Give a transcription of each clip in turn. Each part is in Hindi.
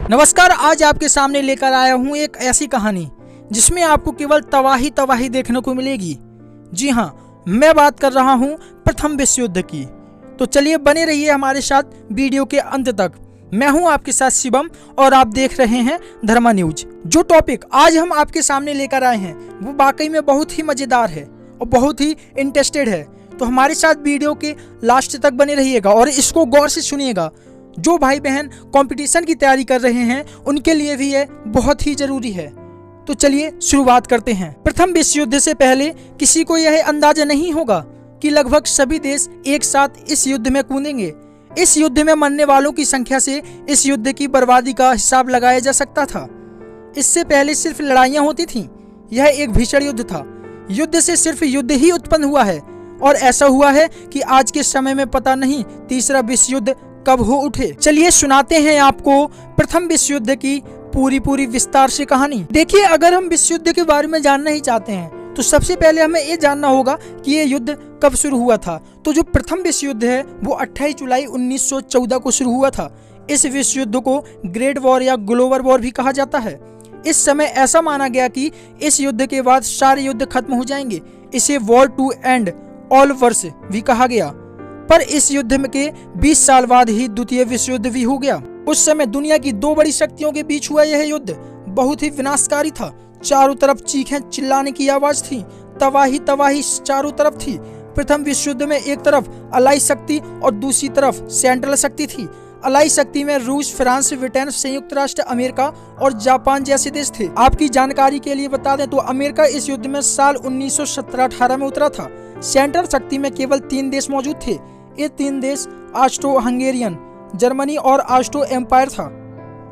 नमस्कार। आज आपके सामने लेकर आया हूँ एक ऐसी कहानी जिसमें आपको केवल तबाही तबाही देखने को मिलेगी। जी हाँ, मैं बात कर रहा हूँ प्रथम विश्व युद्ध की। तो चलिए बने रहिए हमारे साथ वीडियो के अंत तक। मैं हूँ आपके साथ शिवम और आप देख रहे हैं धर्मा न्यूज। जो टॉपिक आज हम आपके सामने लेकर आए हैं वो वाकई में बहुत ही मजेदार है और बहुत ही इंटरेस्टेड है। तो हमारे साथ वीडियो के लास्ट तक बने रहिएगा और इसको गौर से सुनिएगा। जो भाई बहन कंपटीशन की तैयारी कर रहे हैं उनके लिए भी ये बहुत ही जरूरी है। तो चलिए शुरुआत करते हैं। प्रथम विश्व युद्ध से पहले किसी को यह अंदाजा नहीं होगा कि लगभग सभी देश एक साथ इस युद्ध में कूदेंगे। इस युद्ध में मरने वालों की संख्या से इस युद्ध की बर्बादी का हिसाब लगाया जा सकता था। इससे पहले सिर्फ लड़ाइयाँ होती थीं। यह एक भीषण युद्ध था। युद्ध से सिर्फ युद्ध ही उत्पन्न हुआ है और ऐसा हुआ है कि आज के समय में पता नहीं तीसरा विश्व युद्ध कब हो उठे। चलिए सुनाते हैं आपको प्रथम विश्व युद्ध की पूरी विस्तार से कहानी। देखिए, अगर हम विश्व युद्ध के बारे में जानना ही चाहते हैं तो सबसे पहले हमें ये जानना होगा कि ये युद्ध कब शुरू हुआ था। तो जो प्रथम विश्व युद्ध है वो 28 जुलाई 1914 को शुरू हुआ था। इस विश्व युद्ध को ग्रेट वॉर या ग्लोबल वॉर भी कहा जाता है। इस समय ऐसा माना गया कि इस युद्ध के बाद सारे युद्ध खत्म हो जाएंगे। इसे war to end all wars भी कहा गया। पर इस युद्ध के 20 साल बाद ही द्वितीय विश्व युद्ध भी हो गया। उस समय दुनिया की दो बड़ी शक्तियों के बीच हुआ यह युद्ध बहुत ही विनाशकारी था। चारों तरफ चीखें चिल्लाने की आवाज थी। तबाही तबाही चारों तरफ थी। प्रथम विश्व युद्ध में एक तरफ अलाई शक्ति और दूसरी तरफ सेंट्रल शक्ति थी। अलाई शक्ति में रूस, फ्रांस, ब्रिटेन, संयुक्त राष्ट्र अमेरिका और जापान जैसे देश थे। आपकी जानकारी के लिए बता दें तो अमेरिका इस युद्ध में साल 1917-18 में उतरा था। सेंट्रल शक्ति में केवल 3 देश मौजूद थे। ये 3 देश ऑस्ट्रो हंगेरियन, जर्मनी और ऑस्ट्रो एम्पायर था।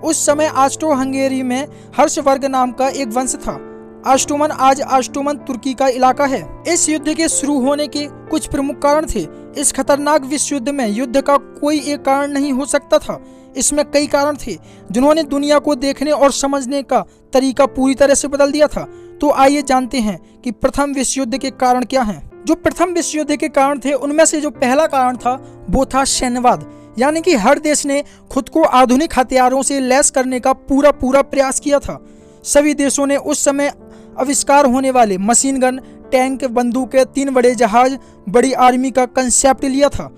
उस समय ऑस्ट्रो हंगेरी में हर्षवर्ग नाम का एक वंश था। ऑस्टोमन आज ऑस्टोमन तुर्की का इलाका है। इस युद्ध के शुरू होने के कुछ प्रमुख कारण थे। इस खतरनाक विश्व युद्ध में युद्ध का कोई एक कारण नहीं हो सकता था। इसमें कई कारण थे जिन्होंने दुनिया को देखने और समझने का तरीका पूरी तरह से बदल दिया था। तो आइए जानते हैं कि प्रथम विश्व युद्ध के कारण क्या हैं। जो प्रथम विश्व युद्ध के कारण थे उनमें से जो पहला कारण था वो था सैन्यवाद, यानी कि हर देश ने खुद को आधुनिक हथियारों से लैस करने का पूरा प्रयास किया था। सभी देशों ने उस समय आविष्कार होने वाले मशीन गन, टैंक, बंदूकें, 3 बड़े जहाज, बड़ी आर्मी का कंसेप्ट लिया था।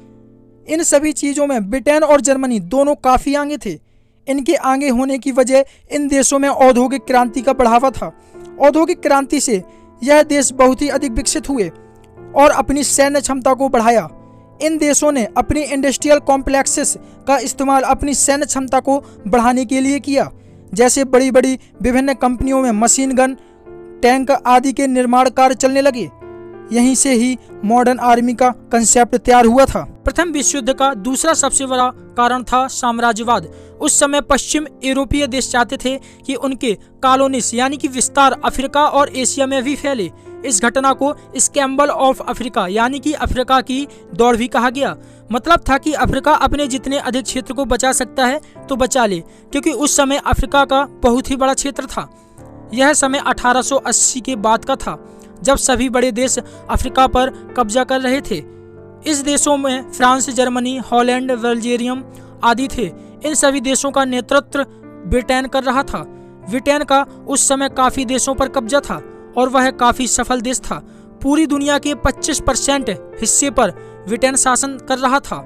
इन सभी चीजों में ब्रिटेन और जर्मनी दोनों काफी आगे थे। इनके आगे होने की वजह इन देशों में औद्योगिक क्रांति का बढ़ावा था। औद्योगिक क्रांति से यह देश बहुत ही अधिक विकसित हुए और अपनी सैन्य क्षमता को बढ़ाया। इन देशों ने अपनी इंडस्ट्रियल कॉम्प्लेक्सेस का इस्तेमाल अपनी सैन्य क्षमता को बढ़ाने के लिए किया। जैसे बड़ी बड़ी विभिन्न कंपनियों में मशीन गन, टैंक आदि के निर्माण कार्य चलने लगे। यहीं से ही मॉडर्न आर्मी का कंसेप्ट तैयार हुआ था। प्रथम विश्व युद्ध का दूसरा सबसे बड़ा कारण था साम्राज्यवाद। उस समय पश्चिम यूरोपीय देश चाहते थे कि उनके कॉलोनीज यानी कि विस्तार अफ्रीका और एशिया में भी फैले। इस घटना को स्क्रैम्बल ऑफ अफ्रीका यानी कि अफ्रीका की दौड़ भी कहा गया। मतलब था कि अफ्रीका अपने जितने अधिक क्षेत्र को बचा सकता है तो बचा ले, क्योंकि उस समय अफ्रीका का बहुत ही बड़ा क्षेत्र था। यह समय 1880 के बाद का था जब सभी बड़े देश अफ्रीका पर कब्जा कर रहे थे। इस देशों में फ्रांस, जर्मनी, हॉलैंड, बेल्जियम आदि थे। इन सभी देशों का नेतृत्व ब्रिटेन कर रहा था। ब्रिटेन का उस समय काफी देशों पर कब्जा था और वह काफी सफल देश था। पूरी दुनिया के 25% हिस्से पर ब्रिटेन शासन कर रहा था।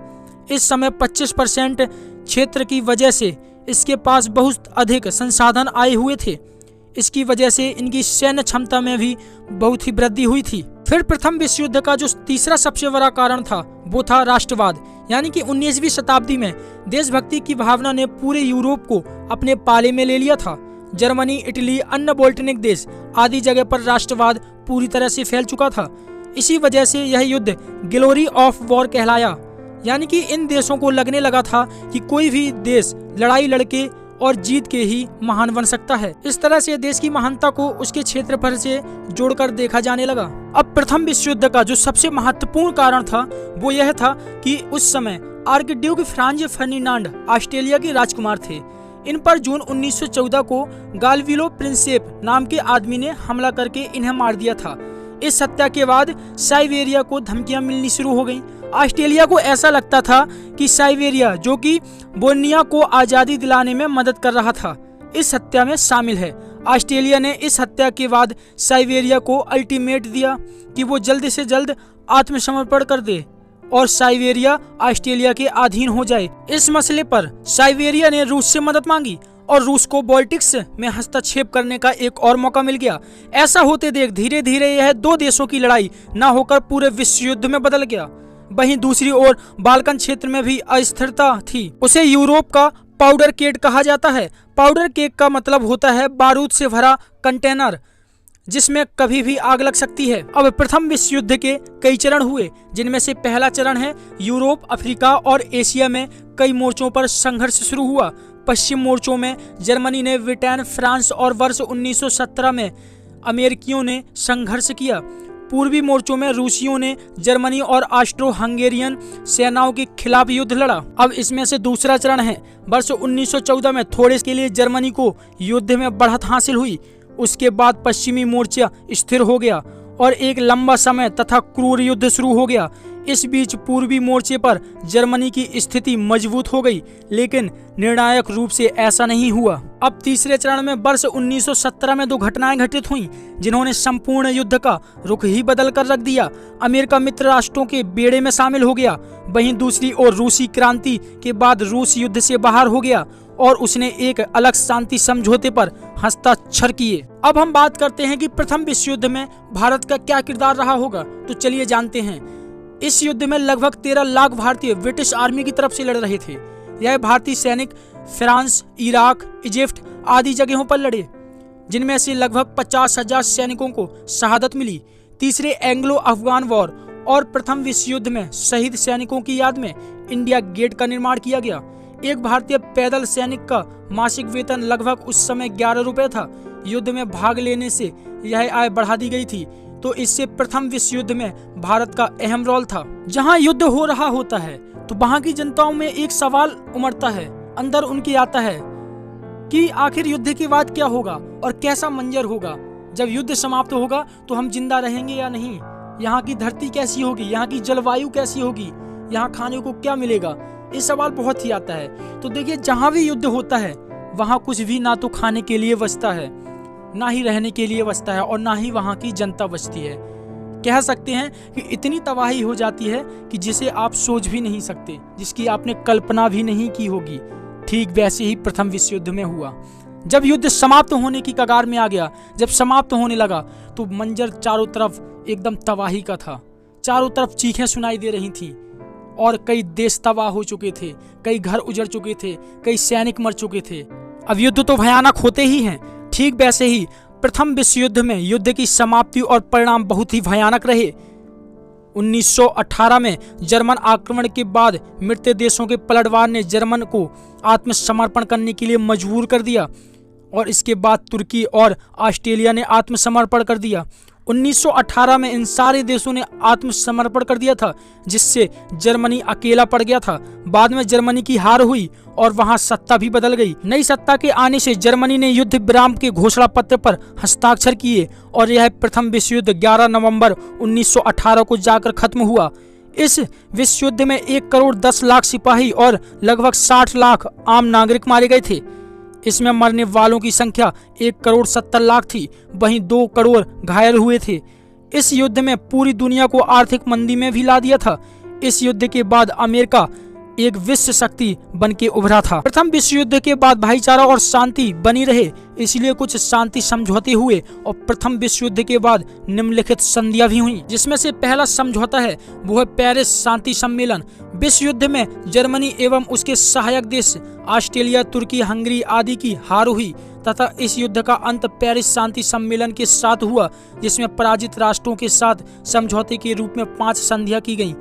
इस समय 25% क्षेत्र की वजह से इसके पास बहुत अधिक संसाधन आए हुए थे। इसकी वजह से इनकी सैन्य क्षमता में भी बहुत ही वृद्धि हुई थी। फिर प्रथम विश्व युद्ध का जो तीसरा सबसे बड़ा कारण था वो था राष्ट्रवाद, यानी कि 19वीं शताब्दी में देशभक्ति की भावना ने पूरे यूरोप को अपने पाले में ले लिया था। जर्मनी, इटली, अन्य बोल्टनिक देश आदि जगह पर राष्ट्रवाद पूरी तरह से फैल चुका था। इसी वजह से यह युद्ध ग्लोरी ऑफ वॉर कहलाया, यानी कि इन देशों को लगने लगा था कि कोई भी देश लड़ाई लड़के और जीत के ही महान बन सकता है। इस तरह से देश की महानता को उसके क्षेत्रफल से जोड़कर देखा जाने लगा। अब प्रथम विश्व युद्ध का जो सबसे महत्वपूर्ण कारण था वो यह था कि उस समय आर्कड्यूक फ्रांज फर्डिनांड ऑस्ट्रेलिया के राजकुमार थे। इन पर जून 1914 को गालविलो प्रिंसेप नाम के आदमी ने हमला करके इन्हें मार दिया था। इस हत्या के बाद साइबेरिया को धमकियां मिलनी शुरू हो गईं। ऑस्ट्रेलिया को ऐसा लगता था कि साइबेरिया, जो कि बोर्निया को आज़ादी दिलाने में मदद कर रहा था, इस हत्या में शामिल है। ऑस्ट्रेलिया ने इस हत्या के बाद साइबेरिया को अल्टीमेट दिया कि वो जल्द से जल्द आत्मसमर्पण कर दे और साइबेरिया ऑस्ट्रेलिया के अधीन हो जाए। इस मसले पर साइबेरिया ने रूस से मदद मांगी और रूस को बाल्टिक्स में हस्तक्षेप करने का एक और मौका मिल गया। ऐसा होते देख धीरे धीरे यह दो देशों की लड़ाई न होकर पूरे विश्व युद्ध में बदल गया। वहीं दूसरी ओर बाल्कन क्षेत्र में भी अस्थिरता थी। उसे यूरोप का पाउडर केक कहा जाता है। पाउडर केक का मतलब होता है बारूद से भरा कंटेनर जिसमें कभी भी आग लग सकती है। अब प्रथम विश्व युद्ध के कई चरण हुए, जिनमें से पहला चरण है यूरोप, अफ्रीका और एशिया में कई मोर्चों पर संघर्ष शुरू हुआ। पश्चिम मोर्चों में जर्मनी ने ब्रिटेन, फ्रांस और वर्ष 1917 में अमेरिकियों ने संघर्ष किया। पूर्वी मोर्चों में रूसियों ने जर्मनी और ऑस्ट्रो हंगेरियन सेनाओं के खिलाफ युद्ध लड़ा। अब इसमें से दूसरा चरण है। वर्ष 1914 में थोड़े के लिए जर्मनी को युद्ध में बढ़त हासिल हुई। उसके बाद पश्चिमी मोर्चा स्थिर हो गया और एक लंबा समय तथा क्रूर युद्ध शुरू हो गया। इस बीच पूर्वी मोर्चे पर जर्मनी की स्थिति मजबूत हो गई, लेकिन निर्णायक रूप से ऐसा नहीं हुआ। अब तीसरे चरण में वर्ष 1917 में दो घटनाएं घटित हुईं, जिन्होंने संपूर्ण युद्ध का रुख ही बदल कर रख दिया। अमेरिका मित्र राष्ट्रों के बेड़े में शामिल हो गया। वहीं दूसरी ओर रूसी क्रांति के बाद रूस युद्ध से बाहर हो गया और उसने एक अलग शांति समझौते पर हस्ताक्षर किए। अब हम बात करते हैं कि प्रथम विश्व युद्ध में भारत का क्या किरदार रहा होगा। तो चलिए जानते हैं। इस युद्ध में लगभग 13 लाख भारतीय ब्रिटिश आर्मी की तरफ से लड़ रहे थे। यह भारतीय सैनिक फ्रांस, इराक, इजिप्ट आदि जगहों पर लड़े, जिनमें से लगभग 50,000 सैनिकों को शहादत मिली। तीसरे एंग्लो अफगान वॉर और प्रथम विश्व युद्ध में शहीद सैनिकों की याद में इंडिया गेट का निर्माण किया गया। एक भारतीय पैदल सैनिक का मासिक वेतन लगभग उस समय 11 रुपए था। युद्ध में भाग लेने से यह आय बढ़ा दी गई थी, तो इससे प्रथम विश्व युद्ध में भारत का अहम रोल था। जहां युद्ध हो रहा होता है तो वहां की जनताओं में एक सवाल उमड़ता है, अंदर उनकी आता है कि आखिर युद्ध के बाद क्या होगा और कैसा मंजर होगा। जब युद्ध समाप्त होगा तो हम जिंदा रहेंगे या नहीं, यहाँ की धरती कैसी होगी, यहाँ की जलवायु कैसी होगी, यहाँ खाने को क्या मिलेगा, ये सवाल बहुत ही आता है। तो देखिए, जहाँ भी युद्ध होता है वहाँ कुछ भी ना तो खाने के लिए बचता है, ना ही रहने के लिए बचता है और ना ही वहाँ की जनता बचती है। कह सकते हैं कि इतनी तबाही हो जाती है कि जिसे आप सोच भी नहीं सकते, जिसकी आपने कल्पना भी नहीं की होगी। ठीक वैसे ही प्रथम विश्व युद्ध में हुआ। जब युद्ध समाप्त होने की कगार में आ गया, जब समाप्त होने लगा, तो मंजर चारों तरफ एकदम तबाही का था। चारों तरफ चीखें सुनाई दे रही थीं और कई देश तबाह हो चुके थे, कई घर उजड़ चुके थे, कई सैनिक मर चुके थे। अब युद्ध तो भयानक होते ही हैं, ठीक वैसे ही प्रथम विश्व युद्ध में युद्ध की समाप्ति और परिणाम बहुत ही भयानक रहे। 1918 में जर्मन आक्रमण के बाद मित्र देशों के पलटवार ने जर्मन को आत्मसमर्पण करने के लिए मजबूर कर दिया और इसके बाद तुर्की और ऑस्ट्रेलिया ने आत्मसमर्पण कर दिया। 1918 में इन सारे देशों ने आत्मसमर्पण कर दिया था, जिससे जर्मनी अकेला पड़ गया था। बाद में जर्मनी की हार हुई और वहां सत्ता भी बदल गई। नई सत्ता के आने से जर्मनी ने युद्ध विराम के घोषणा पत्र पर हस्ताक्षर किए और यह प्रथम विश्व युद्ध 11 नवंबर 1918 को जाकर खत्म हुआ। इस विश्व युद्ध में 1 करोड़ 10 लाख सिपाही और लगभग 60 लाख आम नागरिक मारे गए थे। इसमें मरने वालों की संख्या 1 करोड़ 70 लाख थी, वहीं 2 करोड़ घायल हुए थे। इस युद्ध में पूरी दुनिया को आर्थिक मंदी में भी ला दिया था। इस युद्ध के बाद अमेरिका एक विश्व शक्ति बन के उभरा था। प्रथम विश्व युद्ध के बाद भाईचारा और शांति बनी रहे, इसलिए कुछ शांति समझौते हुए और प्रथम विश्व युद्ध के बाद निम्नलिखित संधियां भी हुई, जिसमें से पहला समझौता है वो है पेरिस शांति सम्मेलन। विश्व युद्ध में जर्मनी एवं उसके सहायक देश ऑस्ट्रेलिया, तुर्की, हंगरी आदि की हार हुई तथा इस युद्ध का अंत पेरिस शांति सम्मेलन के साथ हुआ, जिसमें पराजित राष्ट्रों के साथ समझौते के रूप में 5 संधियां की गईं।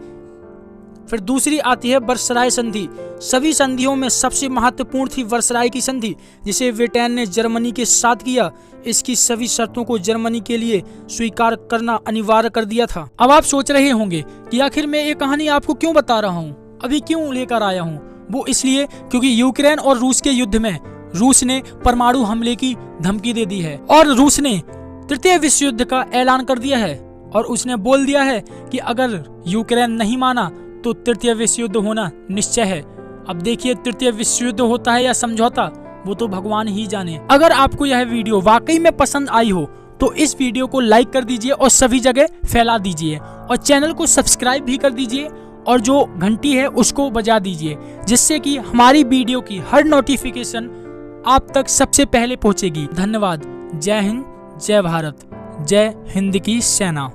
फिर दूसरी आती है वर्सराय संधि। सभी संधियों में सबसे महत्वपूर्ण थी वर्सराय की संधि, जिसे ब्रिटेन ने जर्मनी के साथ किया। इसकी सभी शर्तों को जर्मनी के लिए स्वीकार करना अनिवार्य कर दिया था। अब आप सोच रहे होंगे कि आखिर मैं ये कहानी आपको क्यों बता रहा हूँ, अभी क्यों लेकर आया हूँ। वो इसलिए क्योंकि यूक्रेन और रूस के युद्ध में रूस ने परमाणु हमले की धमकी दे दी है और रूस ने तृतीय विश्व युद्ध का ऐलान कर दिया है और उसने बोल दिया है कि अगर यूक्रेन नहीं माना तो तृतीय विश्व युद्ध होना निश्चय है। अब देखिए तृतीय विश्व युद्ध होता है या समझौता, वो तो भगवान ही जाने। अगर आपको यह वीडियो वाकई में पसंद आई हो तो इस वीडियो को लाइक कर दीजिए और सभी जगह फैला दीजिए, और चैनल को सब्सक्राइब भी कर दीजिए और जो घंटी है उसको बजा दीजिए, जिससे कि हमारी वीडियो की हर नोटिफिकेशन आप तक सबसे पहले पहुंचेगी। धन्यवाद। जय हिंद, जय भारत, जय हिंद की सेना।